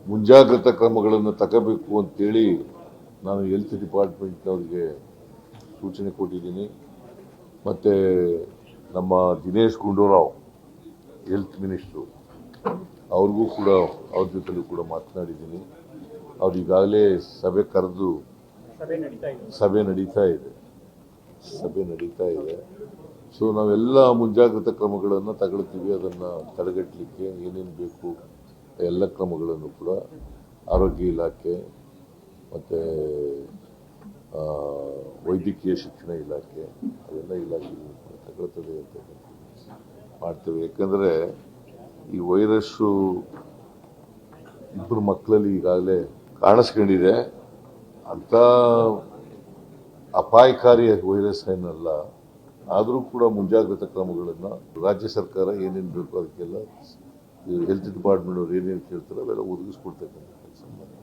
ಮುಂಜಾಗ್ರತಾ ಕ್ರಮಗಳನ್ನು ತಗೋಬೇಕು ಅಂತೇಳಿ ನಾನು ಹೆಲ್ತ್ ಡಿಪಾರ್ಟ್ಮೆಂಟ್ನವ್ರಿಗೆ ಸೂಚನೆ ಕೊಟ್ಟಿದ್ದೀನಿ. ಮತ್ತು ನಮ್ಮ ದಿನೇಶ್ ಗುಂಡೂರಾವ್ ಹೆಲ್ತ್ ಮಿನಿಸ್ಟ್ರು ಅವ್ರಿಗೂ ಕೂಡ ಅವ್ರ ಜೊತೆಲೂ ಕೂಡ ಮಾತನಾಡಿದ್ದೀನಿ. ಅವ್ರು ಈಗಾಗಲೇ ಸಭೆ ಕರೆದು ಸಭೆ ನಡೀತಾ ಇದೆ. ಸೊ ನಾವೆಲ್ಲ ಮುಂಜಾಗ್ರತಾ ಕ್ರಮಗಳನ್ನು ತಗೊಳ್ತೀವಿ. ಅದನ್ನು ತಡೆಗಟ್ಟಲಿಕ್ಕೆ ಏನೇನು ಬೇಕು ಎಲ್ಲ ಕ್ರಮಗಳನ್ನು ಕೂಡ ಆರೋಗ್ಯ ಇಲಾಖೆ ಮತ್ತು ವೈದ್ಯಕೀಯ ಶಿಕ್ಷಣ ಇಲಾಖೆ ಅವೆಲ್ಲ ಇಲಾಖೆಗಳು ಕೂಡ ತಗೊಳ್ತದೆ ಅಂತ ಮಾಡ್ತೇವೆ. ಯಾಕಂದರೆ ಈ ವೈರಸ್ಸು ಇಬ್ಬರು ಮಕ್ಕಳಲ್ಲಿ ಈಗಾಗಲೇ ಕಾಣಿಸ್ಕೊಂಡಿದೆ. ಅಂಥ ಅಪಾಯಕಾರಿ ವೈರಸ್ ಏನಲ್ಲ, ಆದರೂ ಕೂಡ ಮುಂಜಾಗ್ರತಾ ಕ್ರಮಗಳನ್ನು ರಾಜ್ಯ ಸರ್ಕಾರ ಏನೇನು ಬೇಕು ಅದಕ್ಕೆಲ್ಲ ಹೆಲ್ತ್ ಡಿಪಾರ್ಟ್ಮೆಂಟ್ ಅವ್ರು ಏನೇನು ಕೇಳ್ತಾರೆ ಅವೆಲ್ಲ ಒದಗಿಸ್ಕೊಡ್ತಕ್ಕಂಥ ಕೆಲಸ ಮಾಡಿ